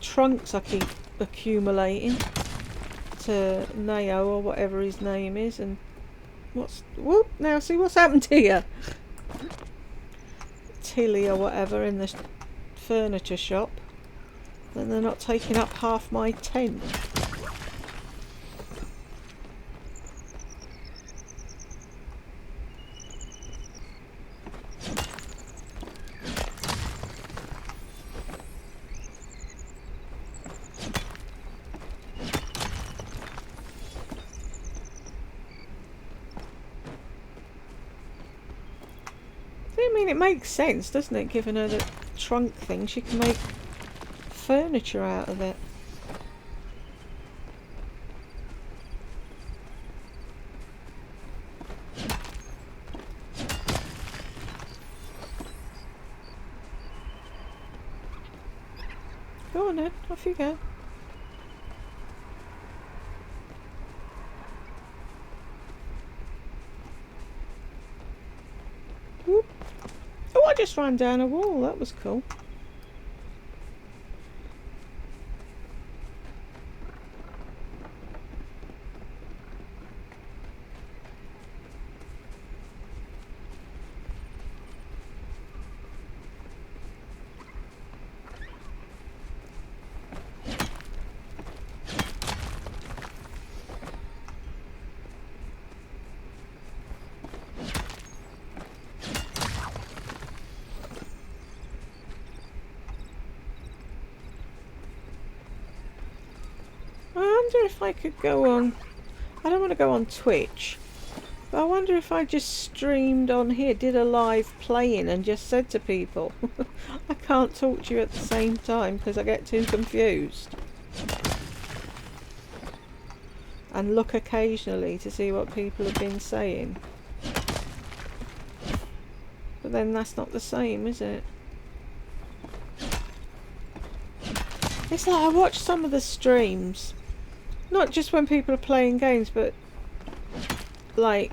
trunks I keep accumulating to Nao or whatever his name is, and what's... Whoop! Now see what's happened here. Tilly or whatever in the furniture shop. Then they're not taking up half my tent. I mean, it makes sense, doesn't it? Giving her the trunk thing, she can make furniture out of it. Go on then, off you go. Whoop. Oh, I just ran down a wall. That was cool. I wonder if I could go on... I don't want to go on Twitch, but I wonder if I just streamed on here, did a live playing and just said to people, I can't talk to you at the same time because I get too confused. And look occasionally to see what people have been saying. But then that's not the same, is it? It's like I watch some of the streams. Not just when people are playing games, but like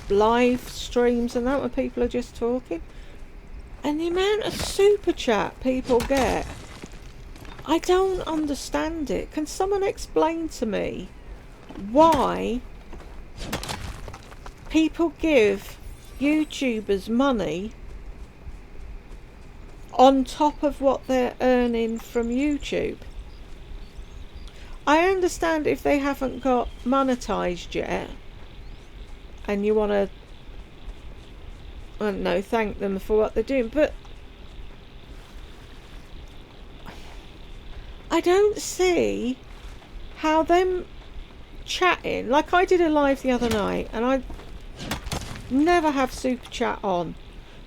live streams and that, when people are just talking. And the amount of super chat people get, I don't understand it. Can someone explain to me why people give YouTubers money on top of what they're earning from YouTube? I understand if they haven't got monetized yet and you want to, I don't know, thank them for what they're doing, but I don't see how them chatting, like I did a live the other night and I never have super chat on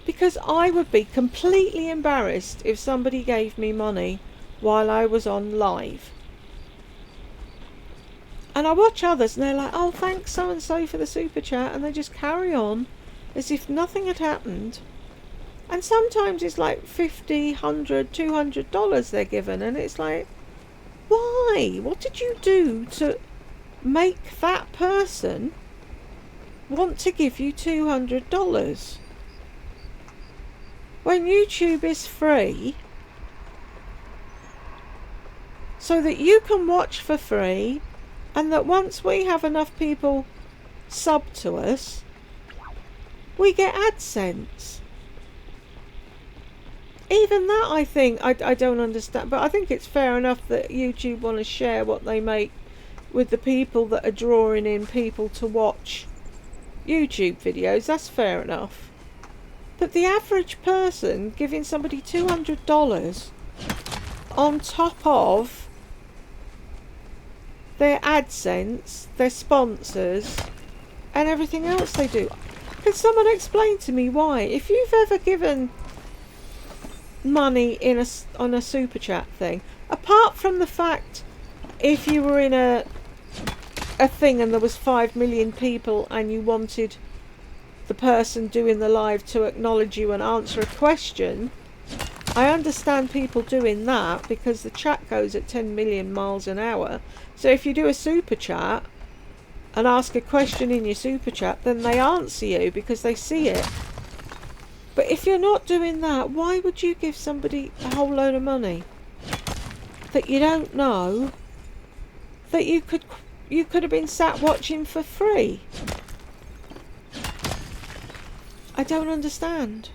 because I would be completely embarrassed if somebody gave me money while I was on live. And I watch others and they're like, oh, thanks so and so for the super chat, and they just carry on as if nothing had happened. And sometimes it's like $50, $100, $200 they're given, and it's like, why? What did you do to make that person want to give you $200? When YouTube is free, so that you can watch for free, and that once we have enough people sub to us, we get AdSense. Even that, I think, I don't understand, but I think it's fair enough that YouTube want to share what they make with the people that are drawing in people to watch YouTube videos. That's fair enough. But the average person giving somebody $200 on top of their AdSense, their sponsors, and everything else they do. Can someone explain to me why? If you've ever given money on a super chat thing, apart from the fact if you were in a thing and there was 5 million people and you wanted the person doing the live to acknowledge you and answer a question, I understand people doing that because the chat goes at 10 million miles an hour. So if you do a super chat and ask a question in your super chat, then they answer you because they see it. But if you're not doing that, why would you give somebody a whole load of money that you don't know, that you could have been sat watching for free? I don't understand.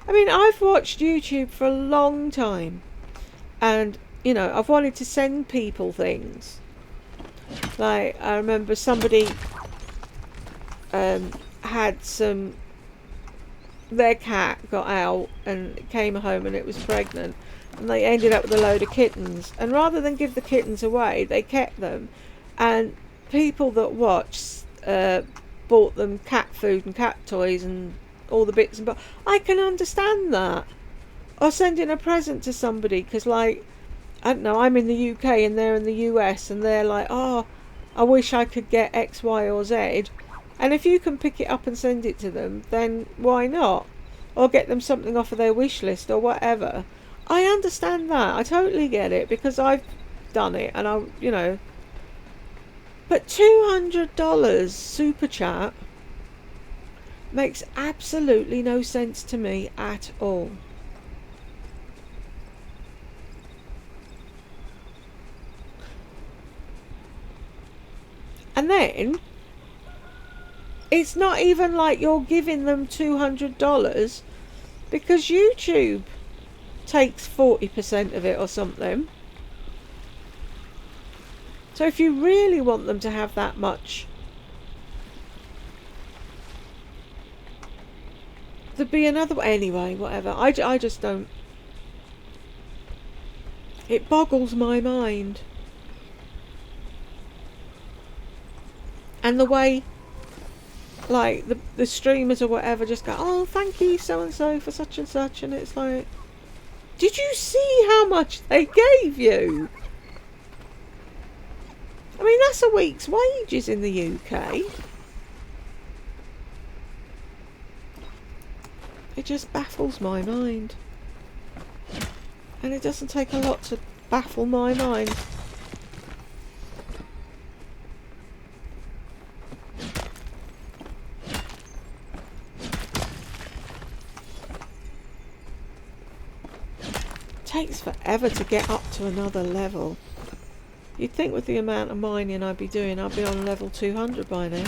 I mean, I've watched YouTube for a long time, and you know, I've wanted to send people things. Like, I remember somebody had their cat got out and came home and it was pregnant, and they ended up with a load of kittens, and rather than give the kittens away, they kept them, and people that watched bought them cat food and cat toys and all the bits and bobs. I can understand that. Or sending a present to somebody because, like, I don't know, I'm in the UK and they're in the US and they're like, oh, I wish I could get X, Y or Z. And if you can pick it up and send it to them, then why not? Or get them something off of their wish list or whatever. I understand that. I totally get it because I've done it and I, you know. But $200 super chat makes absolutely no sense to me at all. And then it's not even like you're giving them $200 because YouTube takes 40% of it or something. So if you really want them to have that much, there'd be another way. Anyway, whatever. I just don't. It boggles my mind. And the way, like, the streamers or whatever just go, oh, thank you so and so for such and such, and it's like, did you see how much they gave you? I mean, that's a week's wages in the UK. It just baffles my mind. And it doesn't take a lot to baffle my mind. It takes forever to get up to another level. You'd think with the amount of mining I'd be doing, I'd be on level 200 by now.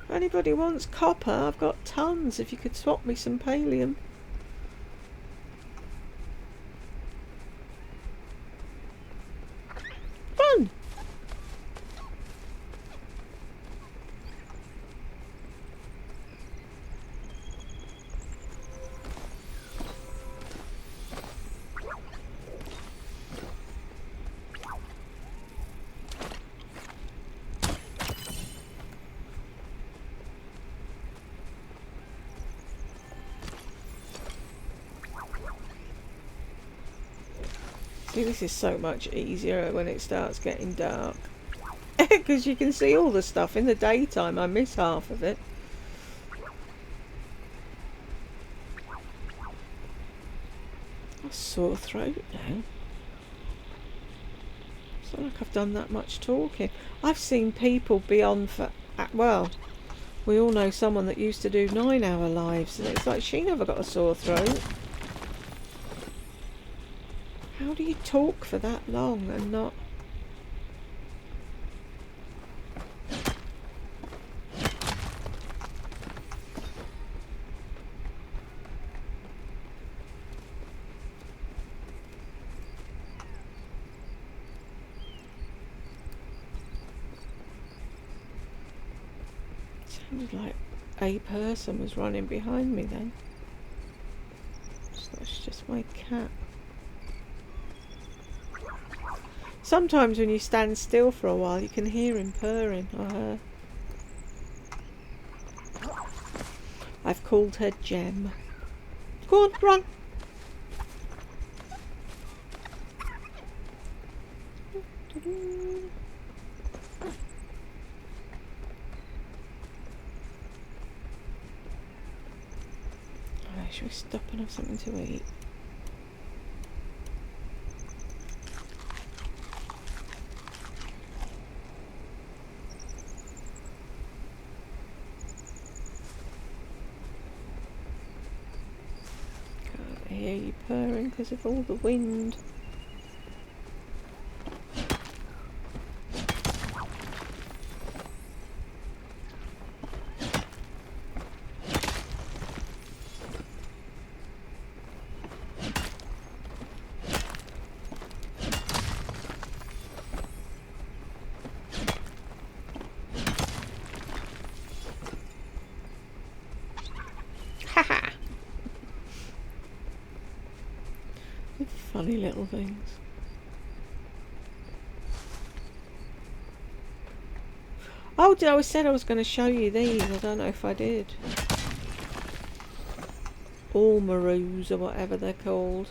If anybody wants copper, I've got tons. If you could swap me some pallium. Fun! See, this is so much easier when it starts getting dark. Because you can see all the stuff. In the daytime I miss half of it. A sore throat now. It's not like I've done that much talking. I've seen people be on for, well, we all know someone that used to do 9-hour lives, and it's like she never got a sore throat. How do you talk for that long and not... Sounded like a person was running behind me then. So that's just my cat. Sometimes when you stand still for a while you can hear him purring, or her. I've called her Gem. Go on, run! Should we stop and have something to eat? Can't hear you purring because of all the wind. Funny little things. Oh, I said I was going to show you these. I don't know if I did. Ormeroos or whatever they're called.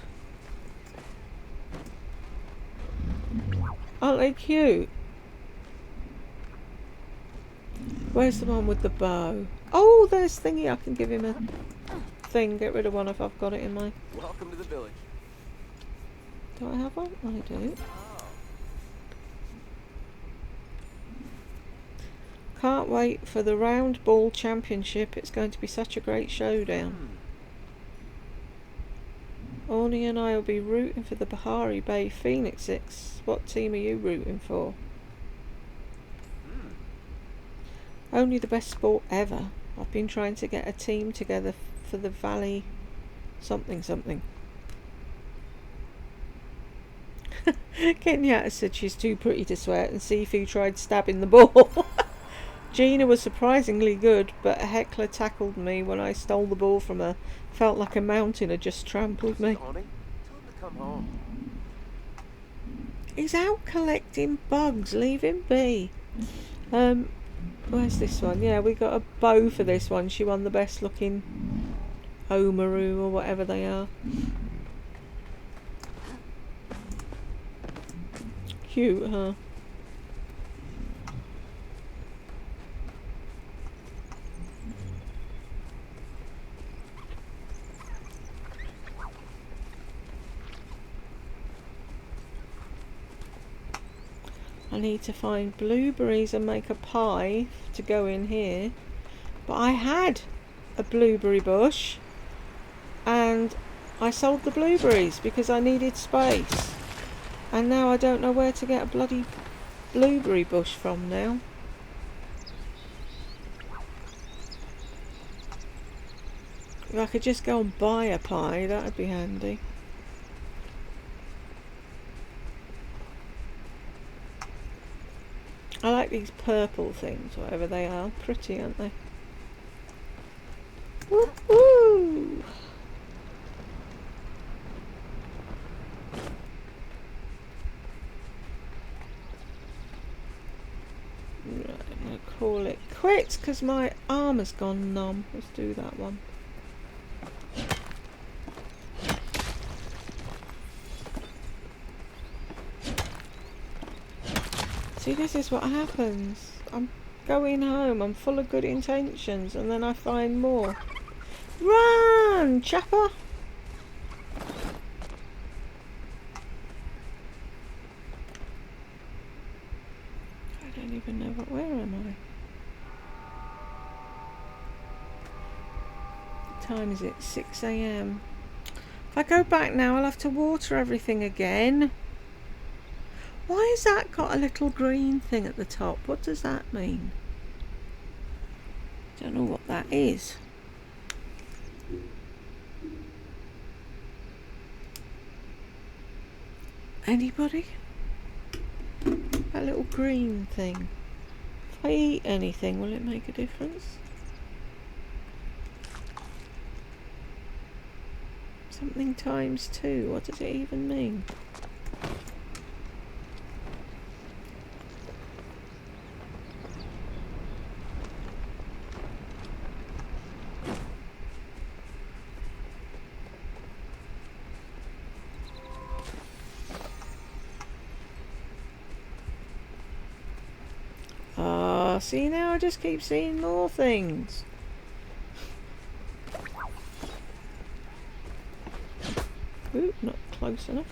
Aren't they cute? Where's the one with the bow? Oh, there's Thingy. I can give him a thing. Get rid of one if I've got it in my... Welcome to the village. Do I have one? I do. Can't wait for the round ball championship. It's going to be such a great showdown. Orny and I will be rooting for the Bahari Bay Phoenixes. What team are you rooting for? Only the best sport ever. I've been trying to get a team together for the Valley something something. Kenyatta said she's too pretty to sweat, and Sifu tried stabbing the ball. Gina was surprisingly good, but a heckler tackled me when I stole the ball from her. Felt like a mountain had just trampled me. Tell him to come home. He's out collecting bugs, leave him be. Where's this one? Yeah, we got a bow for this one. She won the best looking Omaru or whatever they are. Cute, huh? I need to find blueberries and make a pie to go in here. But I had a blueberry bush and I sold the blueberries because I needed space. And now I don't know where to get a bloody blueberry bush from now. If I could just go and buy a pie, that would be handy. I like these purple things, whatever they are. Pretty, aren't they? Woo-hoo! Right, I'm going to call it quits because my arm has gone numb. Let's do that one. See, this is what happens. I'm going home, I'm full of good intentions, and then I find more. Run, chapper! I don't even know where am I? What time is it? 6 AM. If I go back now, I'll have to water everything again. Why has that got a little green thing at the top? What does that mean? Don't know what that is. Anybody? That little green thing. If I eat anything, will it make a difference? Something times 2. What does it even mean? See, now I just keep seeing more things. Ooh, not close enough.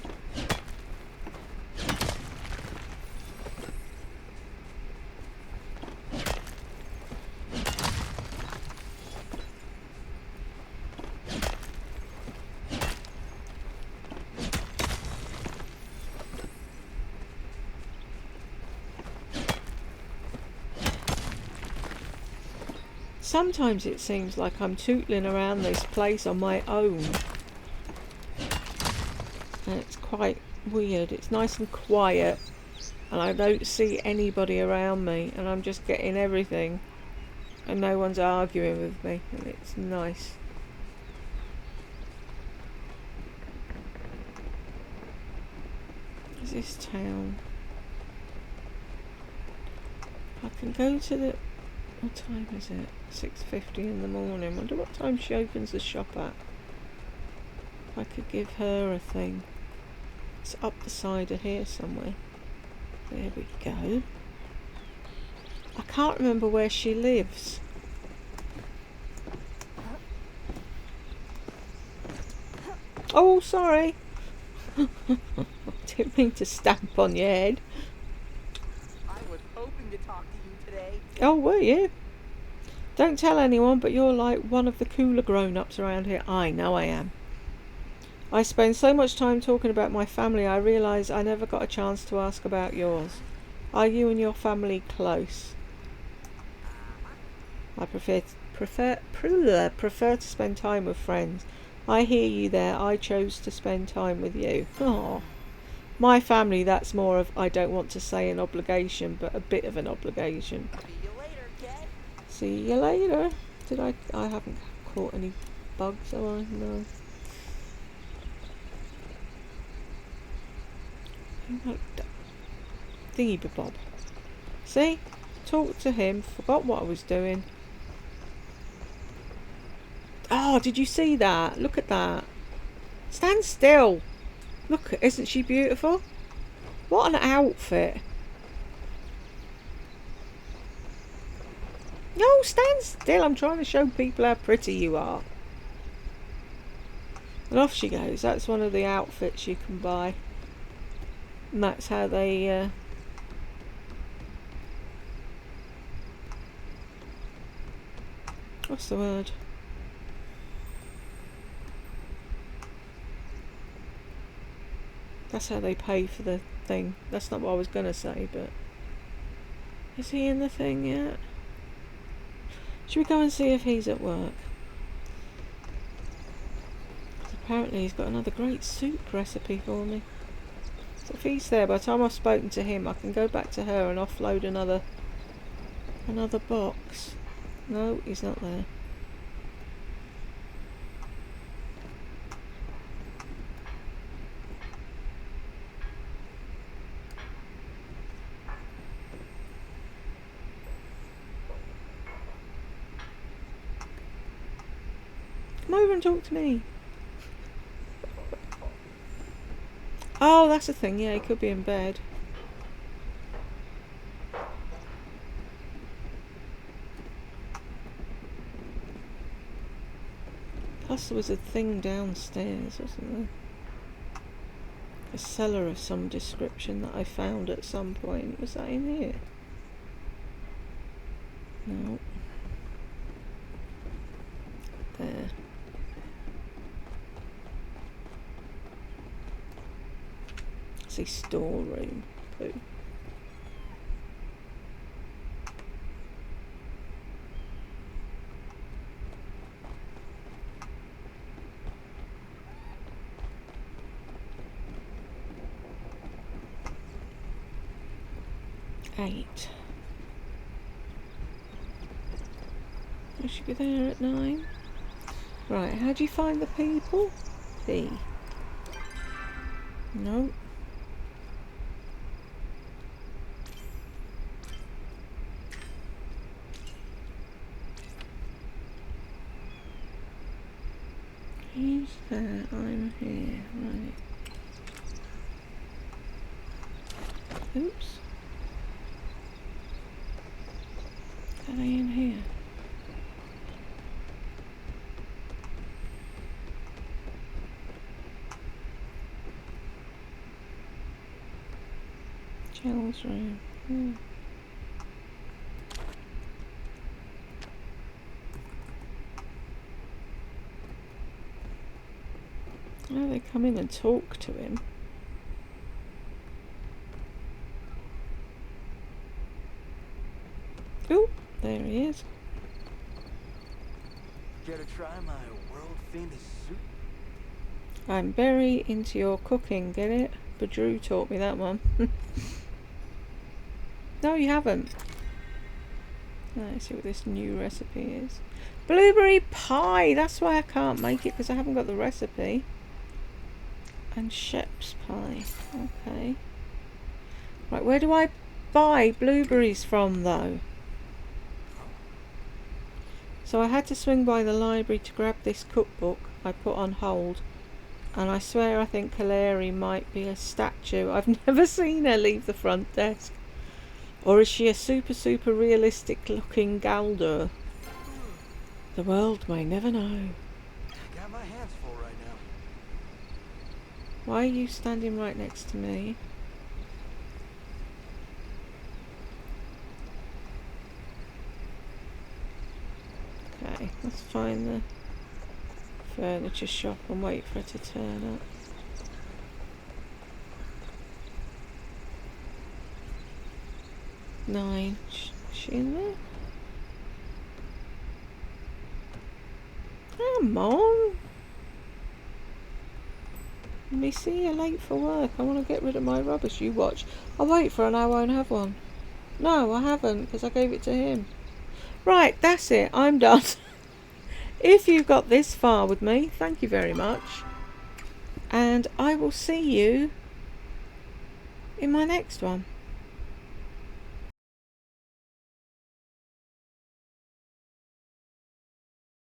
Sometimes it seems like I'm tootling around this place on my own. And it's quite weird. It's nice and quiet. And I don't see anybody around me. And I'm just getting everything. And no one's arguing with me. And it's nice. Is this town? I can go to the... What time is it? 6:50 in the morning. Wonder what time she opens the shop at. If I could give her a thing. It's up the side of here somewhere. There we go. I can't remember where she lives. Oh, sorry. Didn't mean to stamp on your head. I was hoping to talk to you today. Oh, were you? Don't tell anyone, but you're like one of the cooler grown-ups around here. I know I am. I spend so much time talking about my family, I realise I never got a chance to ask about yours. Are you and your family close? I prefer to spend time with friends. I hear you there. I chose to spend time with you. Oh, my family, that's more of, I don't want to say an obligation, but a bit of an obligation. See you later, kid. See you later. Did I haven't caught any bugs, have I? No. Thingy bob. See? Talked to him, forgot what I was doing. Oh, did you see that? Look at that. Stand still. Look, isn't she beautiful? What an outfit. No, stand still. I'm trying to show people how pretty you are. And off she goes. That's one of the outfits you can buy. And that's how they... what's the word? That's how they pay for the thing. That's not what I was going to say, but... Is he in the thing yet? Should we go and see if he's at work? Apparently he's got another great soup recipe for me. So if he's there, by the time I've spoken to him, I can go back to her and offload another box. No, he's not there. Come over and talk to me. Oh, that's the thing. Yeah, he could be in bed. Plus there was a thing downstairs, wasn't there? A cellar of some description that I found at some point. Was that in here? No. There. See, storeroom. Poo. Eight. I should be there at 9. Right, how do you find the people? P. No. He's there, I'm here. Right. Oops. Are they in here? Jill's room. Oh, they come in and talk to him. Oh, there he is. Care to try my world famous soup? I'm very into your cooking, get it? But Drew taught me that one. No, you haven't. Let's see what this new recipe is. Blueberry pie! That's why I can't make it, because I haven't got the recipe. And shepherd's pie. Okay. Right, where do I buy blueberries from, though? So I had to swing by the library to grab this cookbook I put on hold. And I swear I think Kaleri might be a statue. I've never seen her leave the front desk. Or is she a super realistic looking Galdur? The world may never know. Got my hands full right now. Why are you standing right next to me? Okay, let's find the furniture shop and wait for her to turn up. Nine. Is she in there? Come on. Missy, you're late for work. I want to get rid of my rubbish. You watch. I'll wait for her and I won't have one. No, I haven't, because I gave it to him. Right, that's it. I'm done. If you've got this far with me, thank you very much. And I will see you in my next one.